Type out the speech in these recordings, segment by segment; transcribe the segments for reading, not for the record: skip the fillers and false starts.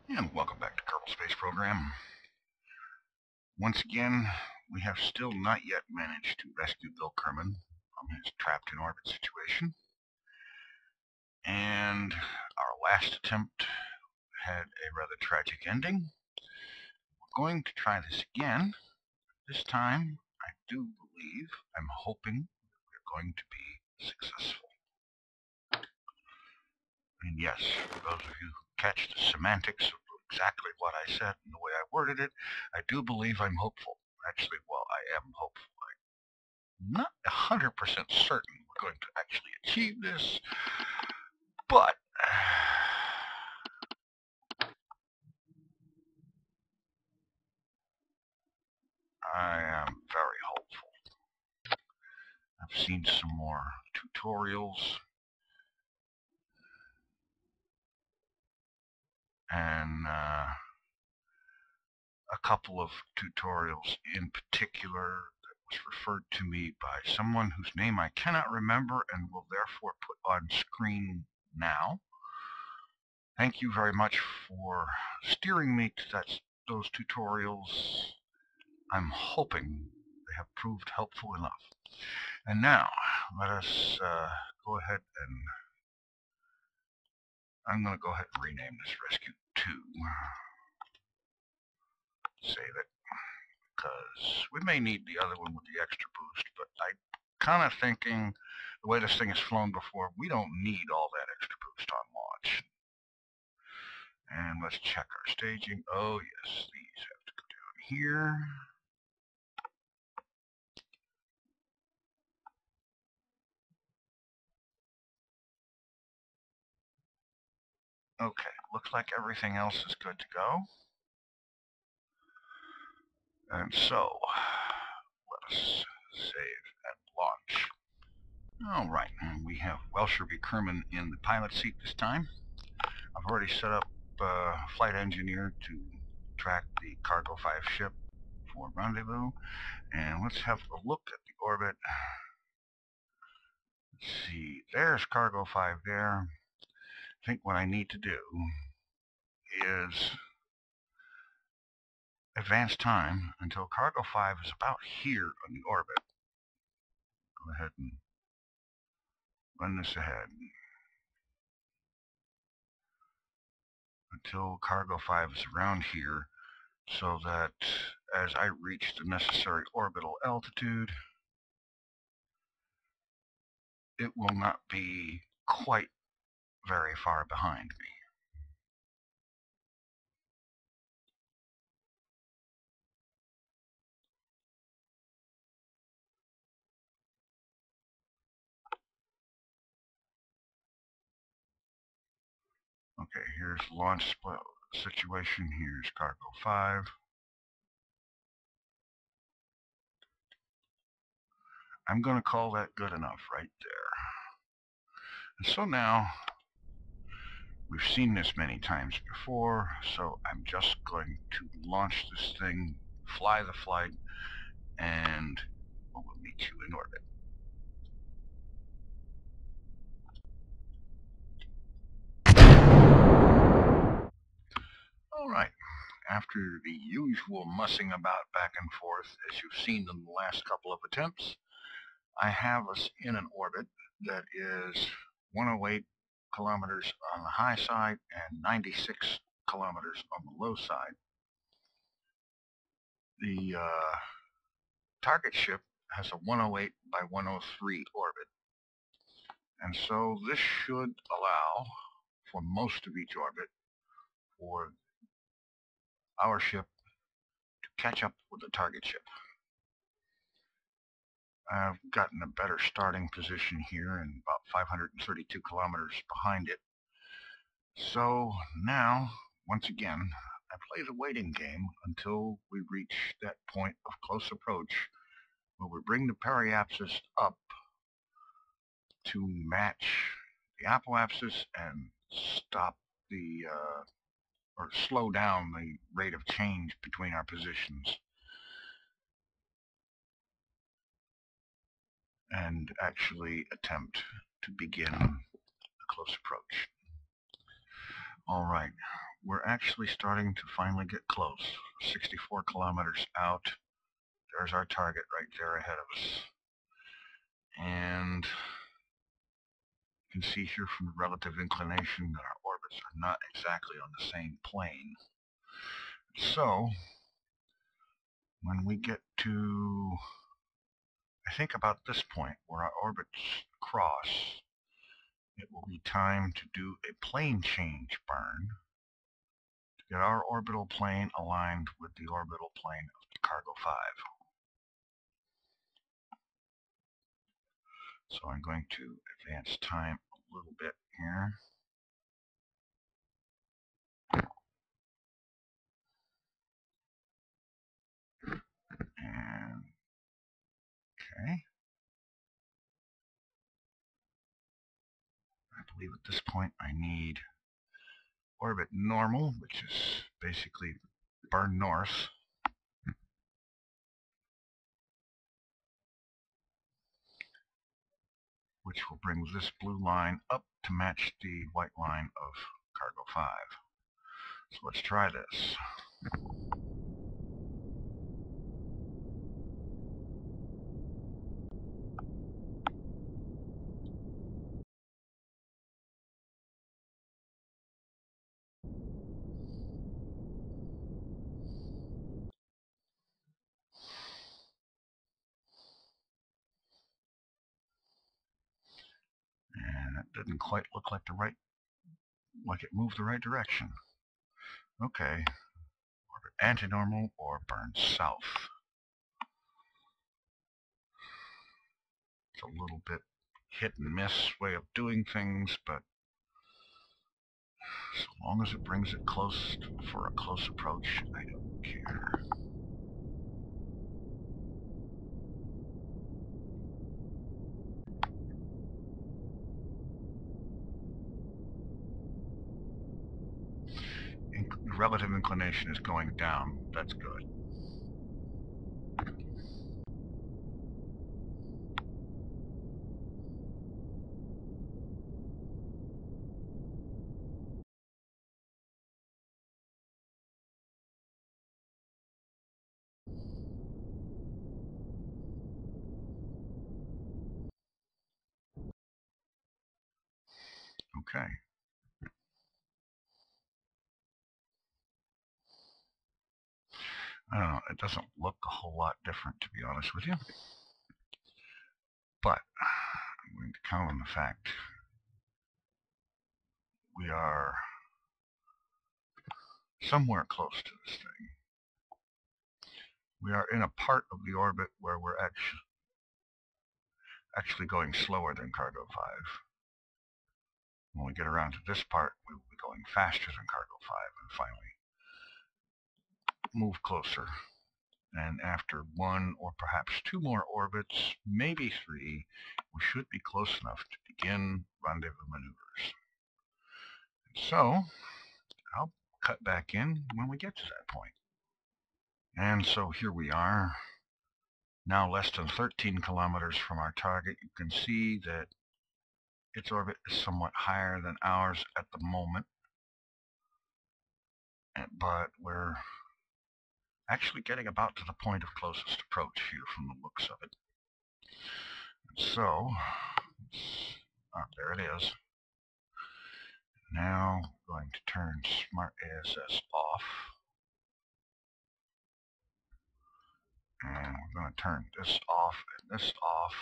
And welcome back to Kerbal Space Program. Once again, we have still not yet managed to rescue Bill Kerman from his trapped in orbit situation. And our last attempt had a rather tragic ending. We're going to try this again. This time, I do believe, I'm hoping that we're going to be successful. And yes, for those of you who catch the semantics of exactly what I said and the way I worded it, I do believe I'm hopeful. Actually, well, I am hopeful. I'm not 100% certain we're going to actually achieve this, but I am very hopeful. I've seen some more tutorials, and a couple of tutorials in particular that was referred to me by someone whose name I cannot remember and will therefore put on screen now. Thank you very much for steering me to those tutorials. I'm hoping they have proved helpful enough. And now, let us go ahead and I'm going to go ahead and rename this Rescue 2. Save it, because we may need the other one with the extra boost, but I'm kind of thinking the way this thing has flown before, we don't need all that extra boost on launch. And let's check our staging. Oh yes, these have to go down here. Okay, looks like everything else is good to go. And so, let us save and launch. All right, and we have Welsher B. Kerman in the pilot seat this time. I've already set up Flight Engineer to track the Cargo 5 ship for Rendezvous. And let's have a look at the orbit. Let's see, there's Cargo 5 there. I think what I need to do is advance time until Cargo 5 is about here on the orbit. Go ahead and run this ahead until Cargo 5 is around here, so that as I reach the necessary orbital altitude, it will not be quite very far behind me. Okay, here's launch situation. Here's Cargo 5. I'm going to call that good enough right there. And so now, we've seen this many times before, so I'm just going to launch this thing, fly the flight, and we'll meet you in orbit. All right. After the usual mussing about back and forth, as you've seen in the last couple of attempts, I have us in an orbit that is 108 kilometers on the high side and 96 kilometers on the low side. The target ship has a 108 by 103 orbit, and so this should allow for most of each orbit for our ship to catch up with the target ship. I've gotten a better starting position here and about 532 kilometers behind it. So now, once again, I play the waiting game until we reach that point of close approach where we bring the periapsis up to match the apoapsis and stop the or slow down the rate of change between our positions, and actually attempt to begin a close approach. All right, we're actually starting to finally get close. 64 kilometers out. There's our target right there ahead of us. And you can see here from the relative inclination that our orbits are not exactly on the same plane. So, when we get to, I think about this point where our orbits cross, it will be time to do a plane change burn to get our orbital plane aligned with the orbital plane of the Cargo 5. So I'm going to advance time a little bit here. And, okay. I believe at this point I need orbit normal, which is basically burn north. Which will bring this blue line up to match the white line of Cargo 5. So let's try this. And it didn't quite look like it moved the right direction. Okay, orbit antinormal or burn south. It's a little bit hit and miss way of doing things, but so long as it brings it close for a close approach, I don't care. Relative inclination is going down. That's good. Okay. I don't know, it doesn't look a whole lot different, to be honest with you. But I'm going to count on the fact we are somewhere close to this thing. We are in a part of the orbit where we're actually going slower than Cargo 5. When we get around to this part, we will be going faster than Cargo 5 and finally move closer. And after one or perhaps two more orbits, maybe three, we should be close enough to begin rendezvous maneuvers. So, I'll cut back in when we get to that point. And so here we are, now less than 13 kilometers from our target. You can see that its orbit is somewhat higher than ours at the moment, but we're actually getting about to the point of closest approach here from the looks of it. So, there it is. Now I'm going to turn Smart ASS off. And we're going to turn this off and this off.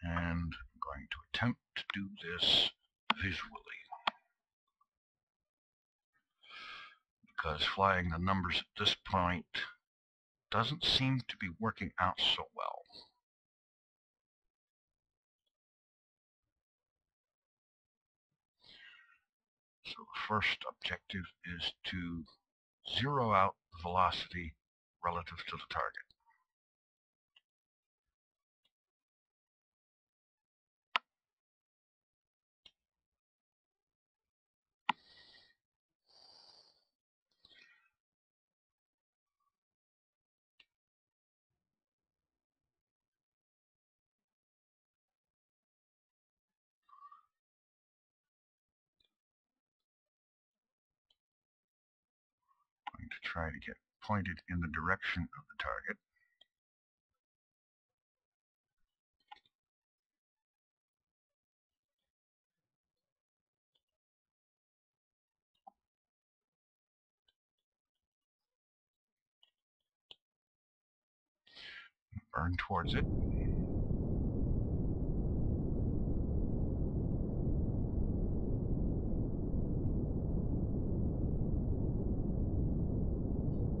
And I'm going to attempt to do this visually, because flying the numbers at this point doesn't seem to be working out so well. So the first objective is to zero out the velocity relative to the target. try to get pointed in the direction of the target. Burn towards it.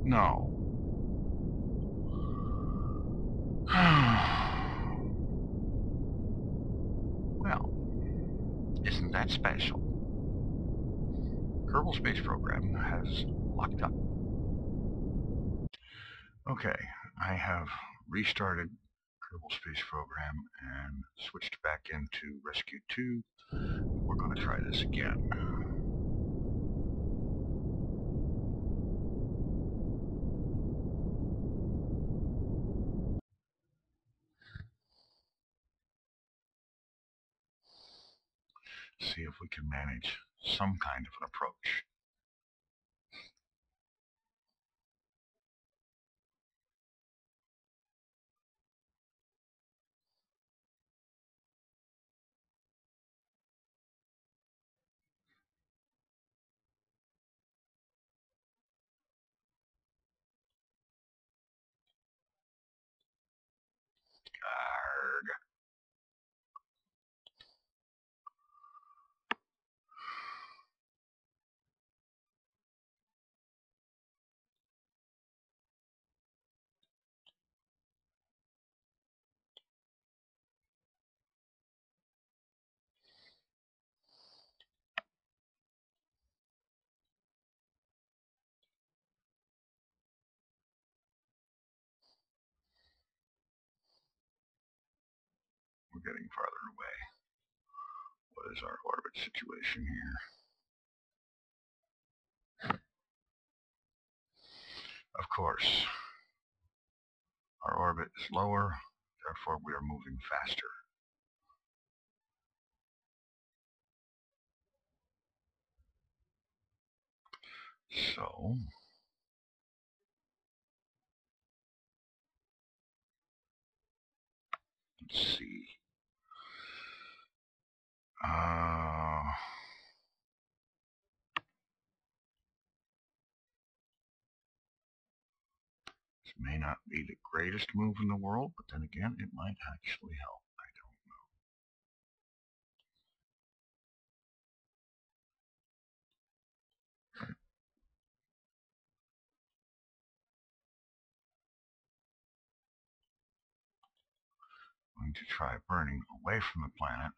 No. Well, isn't that special? Kerbal Space Program has locked up. Okay, I have restarted Kerbal Space Program and switched back into Rescue 2. We're going to try this again. See if we can manage some kind of an approach. Arg. We're getting farther away. What is our orbit situation here? Of course, our orbit is lower, therefore we are moving faster. So, let's see. This may not be the greatest move in the world, but then again, it might actually help. I don't know. I'm going to try burning away from the planet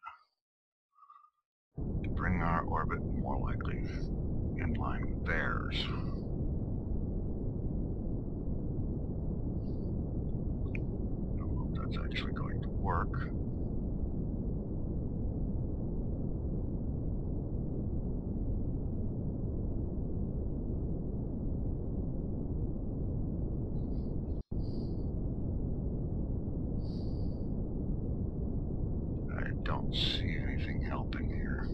to bring our orbit more likely in line with theirs. I don't know if that's actually going to work. I don't see anything helping here.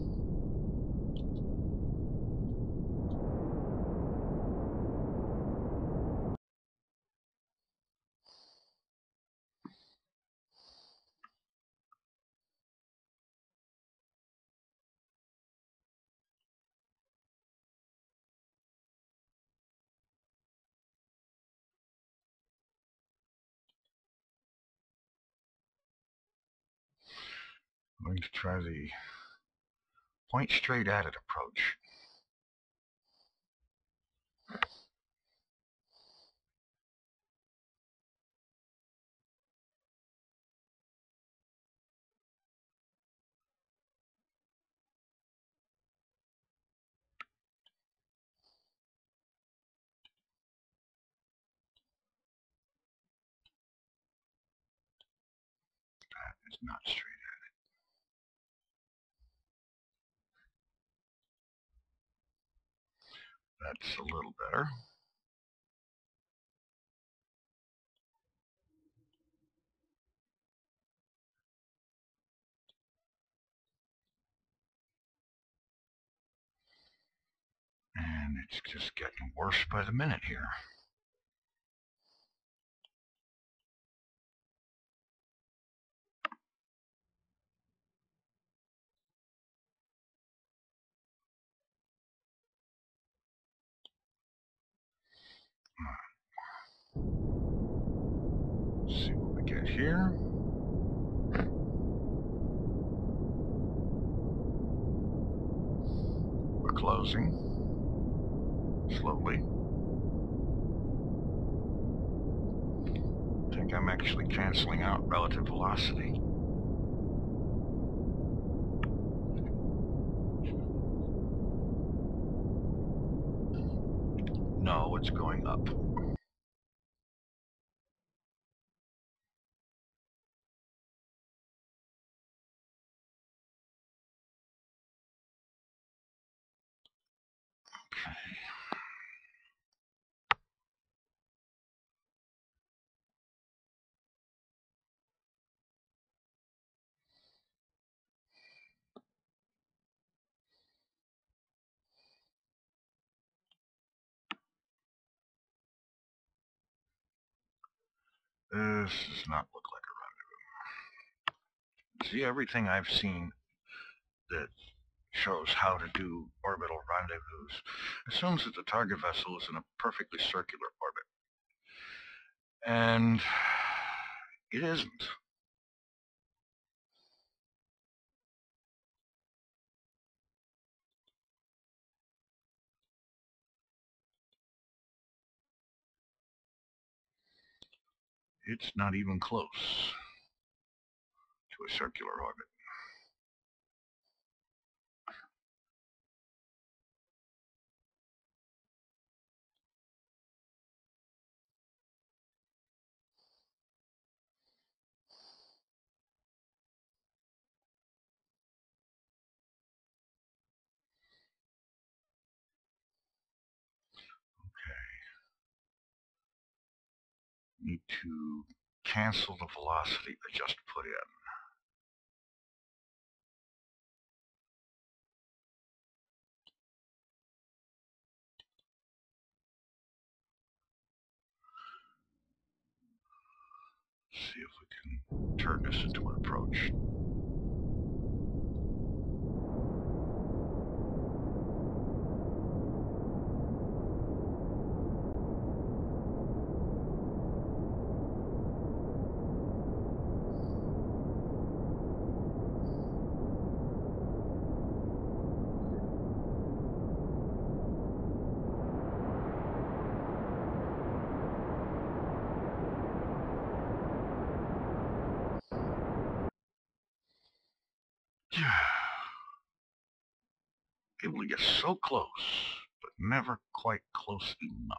I'm going to try the point straight at it approach. That is not straight at it. That's a little better. And it It's just getting worse by the minute here. Let's see what we get here. We're closing slowly. I think I'm actually canceling out relative velocity. No, it's going up. This does not look like a rendezvous. See, everything I've seen that shows how to do orbital rendezvous assumes that the target vessel is in a perfectly circular orbit. And it isn't. It's not even close to a circular orbit. Need to cancel the velocity I just put in. See if we can turn this into an approach. Able to get so close, but never quite close enough.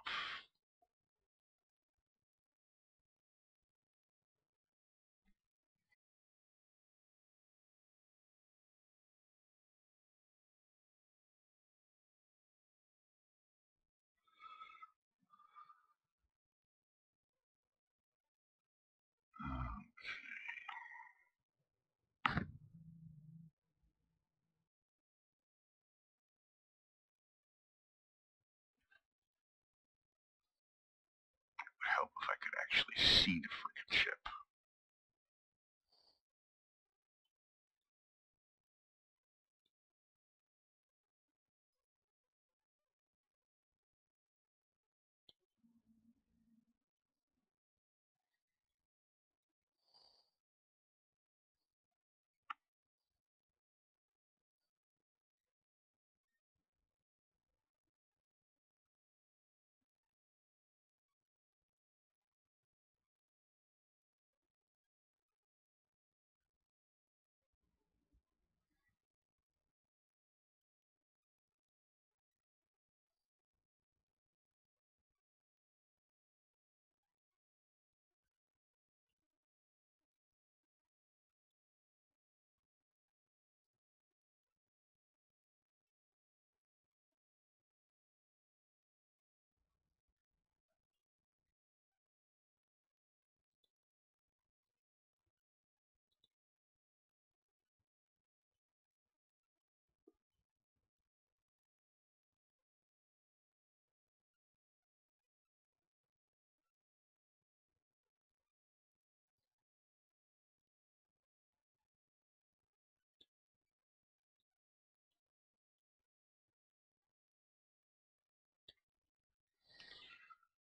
It would help if I could actually see the freaking ship.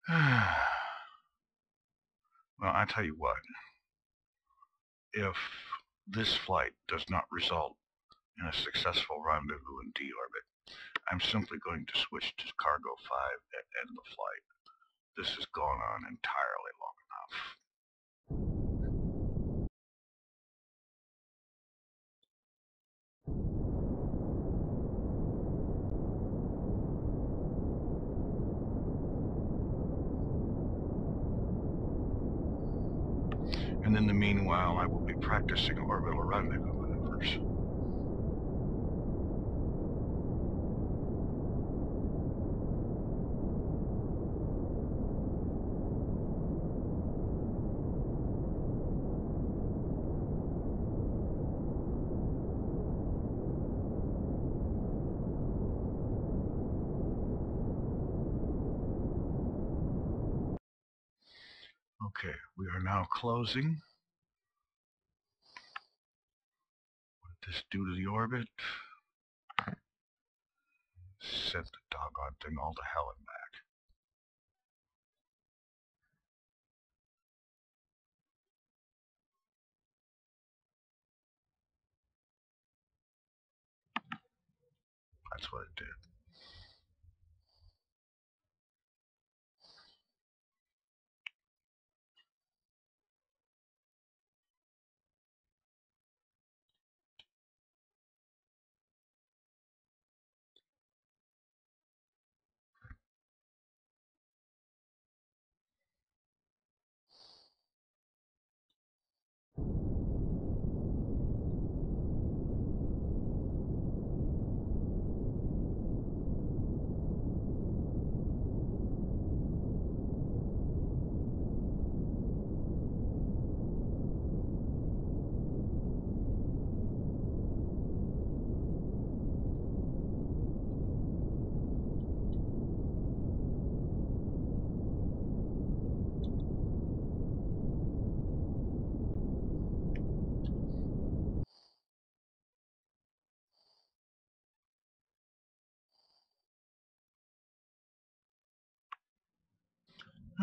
Well, I tell you what, if this flight does not result in a successful rendezvous in D-orbit, I'm simply going to switch to Cargo 5 and end the flight. This has gone on entirely long enough. And in the meanwhile, I will be practicing orbital rendezvous maneuvers. Okay, we are now closing. What did this do to the orbit? Sent the doggone thing all to hell and back. That's what it did.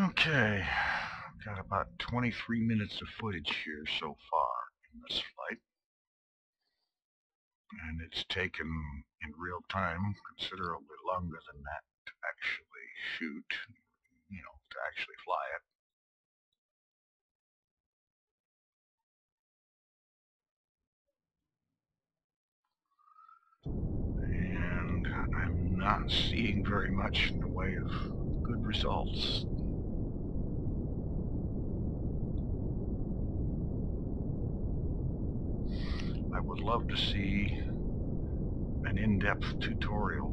Okay, got about 23 minutes of footage here so far in this flight. And it's taken in real time considerably longer than that to actually shoot, to actually fly it. And I'm not seeing very much in the way of good results. I would love to see an in-depth tutorial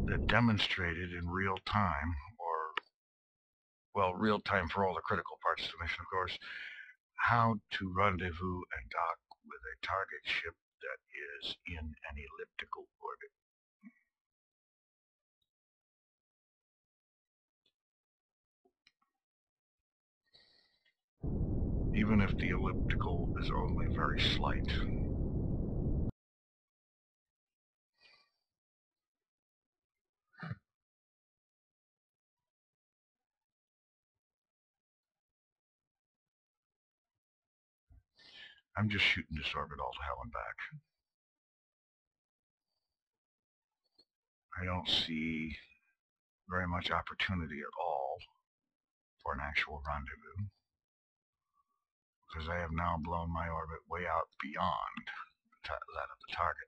that demonstrated in real time, or, well, real time for all the critical parts of the mission, of course, how to rendezvous and dock with a target ship that is in an elliptical orbit. Even if the elliptical is only very slight. I'm just shooting this orbit all to hell and back. I don't see very much opportunity at all for an actual rendezvous, because I have now blown my orbit way out beyond that of the target.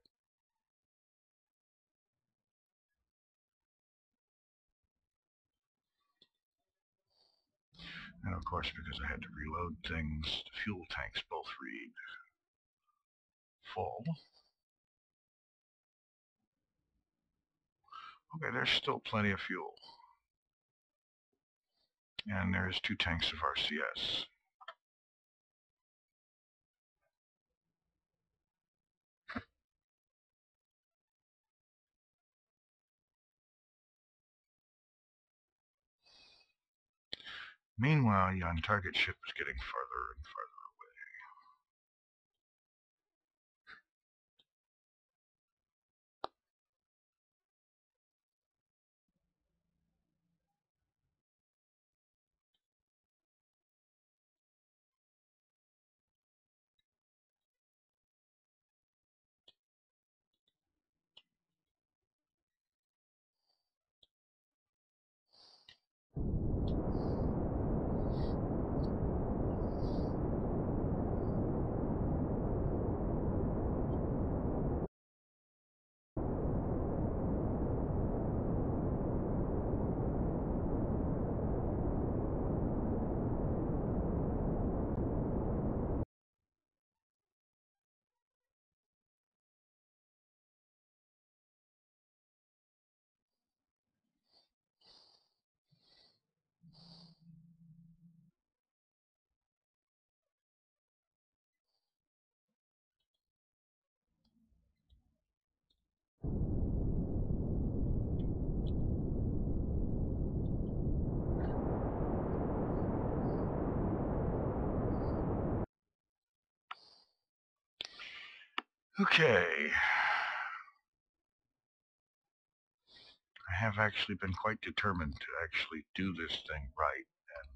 And of course, because I had to reload things, the fuel tanks both read full. Okay, there's still plenty of fuel. And there's 2 tanks of RCS. Meanwhile, the on-target ship is getting further and further away. Okay. I have actually been quite determined to actually do this thing right and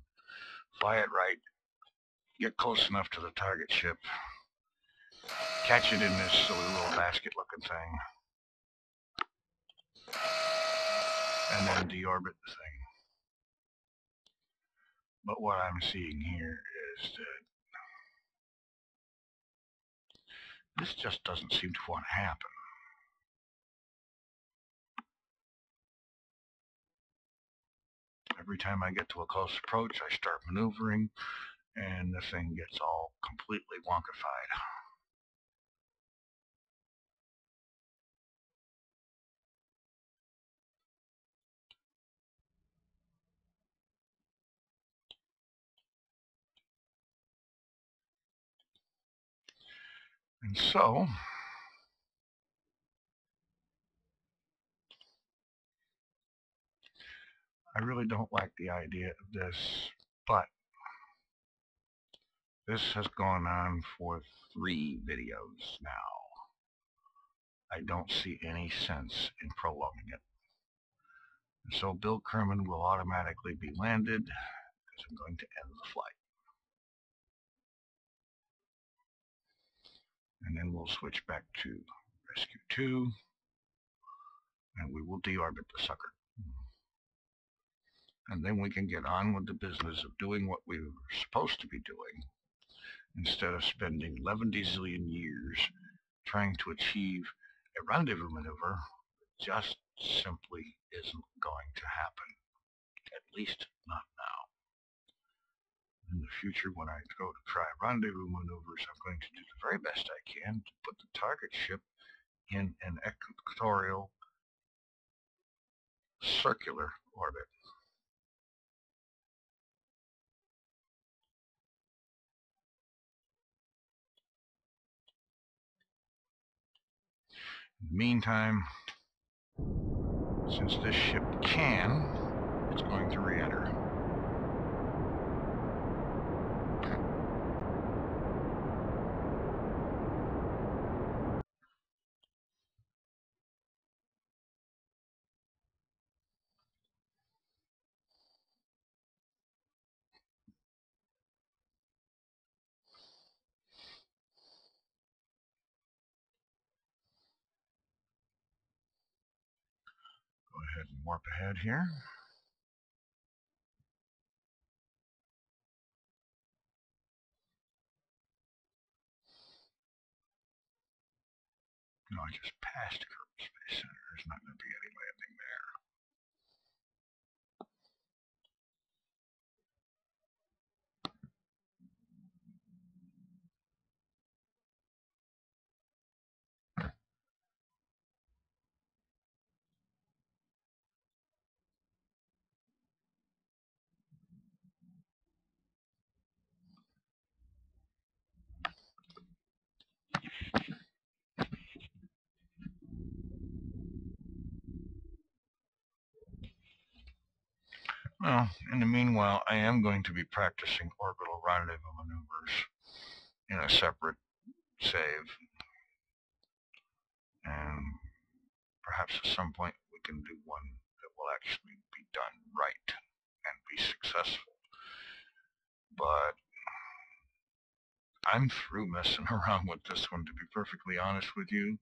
fly it right, get close enough to the target ship, catch it in this silly little basket looking thing, and then deorbit the thing. But what I'm seeing here is that this just doesn't seem to want to happen. Every time I get to a close approach, I start maneuvering, and the thing gets all completely wonkified. And so, I really don't like the idea of this, but this has gone on for 3 videos now. I don't see any sense in prolonging it. And so Bill Kerman will automatically be landed because I'm going to end the flight. And then we'll switch back to Rescue 2, and we will deorbit the sucker. And then we can get on with the business of doing what we were supposed to be doing, instead of spending 11 zillion years trying to achieve a rendezvous maneuver that just simply isn't going to happen. At least not now. In the future, when I go to try rendezvous maneuvers, I'm going to do the very best I can to put the target ship in an equatorial circular orbit. In the meantime, since this ship can, it's going to re-enter. Go ahead and warp ahead here. No, I just passed Kerbal Space Center. There's not going to be any landing there. Well, in the meanwhile, I am going to be practicing orbital rendezvous maneuvers in a separate save. And perhaps at some point we can do one that will actually be done right and be successful. But I'm through messing around with this one, to be perfectly honest with you.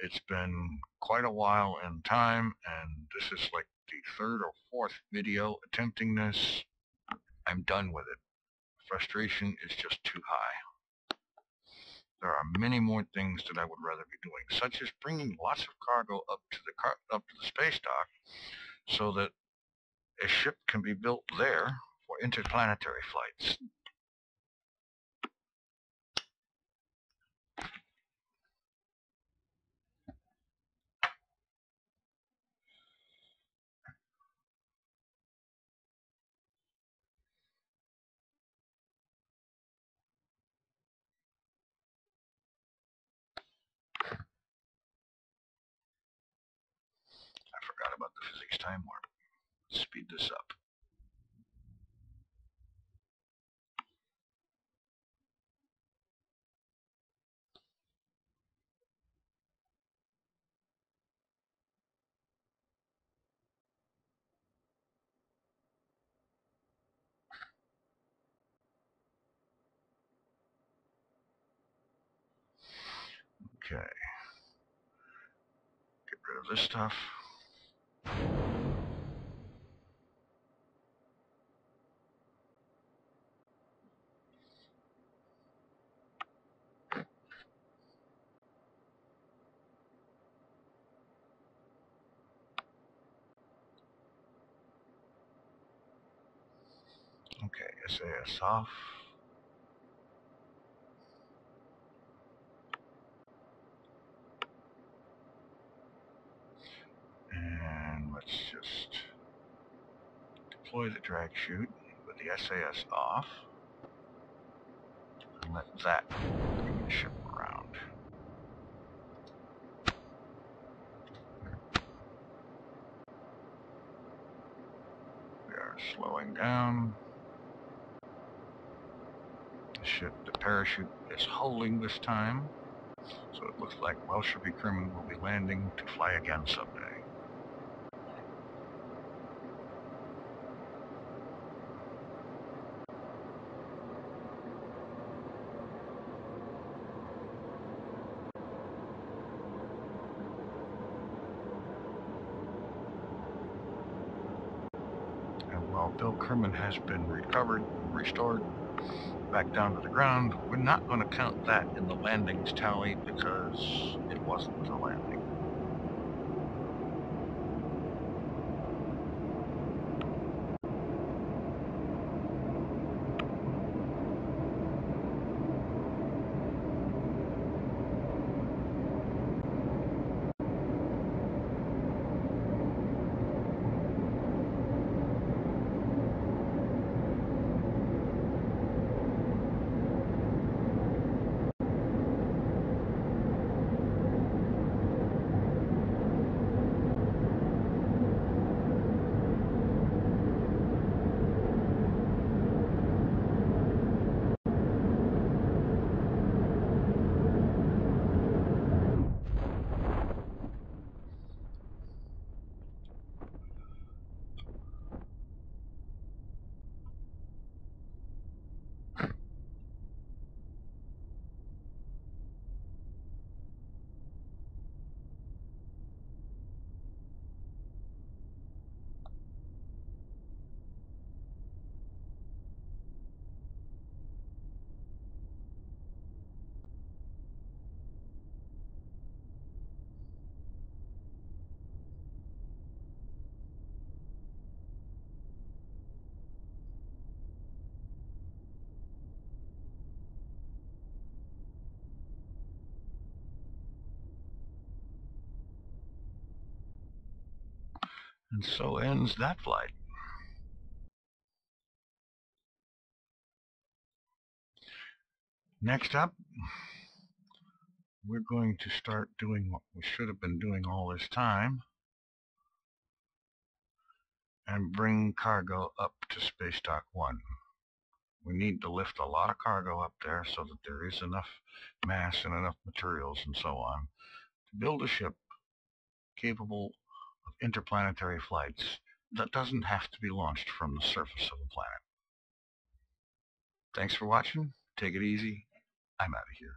It's been quite a while in time, and this is like the 3rd or 4th video attempting this. I'm done with it. Frustration is just too high. There are many more things that I would rather be doing, such as bringing lots of cargo up to the space dock, so that a ship can be built there for interplanetary flights. I forgot about the physics time warp. Let's speed this up. Okay. Get rid of this stuff. Okay, SAS off. And let's just deploy the drag chute with the SAS off. And let that bring the ship around. We are slowing down. The parachute is holding this time, so it looks like Welsh B. Kerman will be landing to fly again someday. And while Bill Kerman has been recovered, restored, back down to the ground, we're not going to count that in the landings tally because it wasn't a landing. And so ends that flight. Next up, we're going to start doing what we should have been doing all this time and bring cargo up to Space Dock 1. We need to lift a lot of cargo up there so that there is enough mass and enough materials and so on to build a ship capable of interplanetary flights that doesn't have to be launched from the surface of the planet. Thanks for watching. Take it easy. I'm out of here.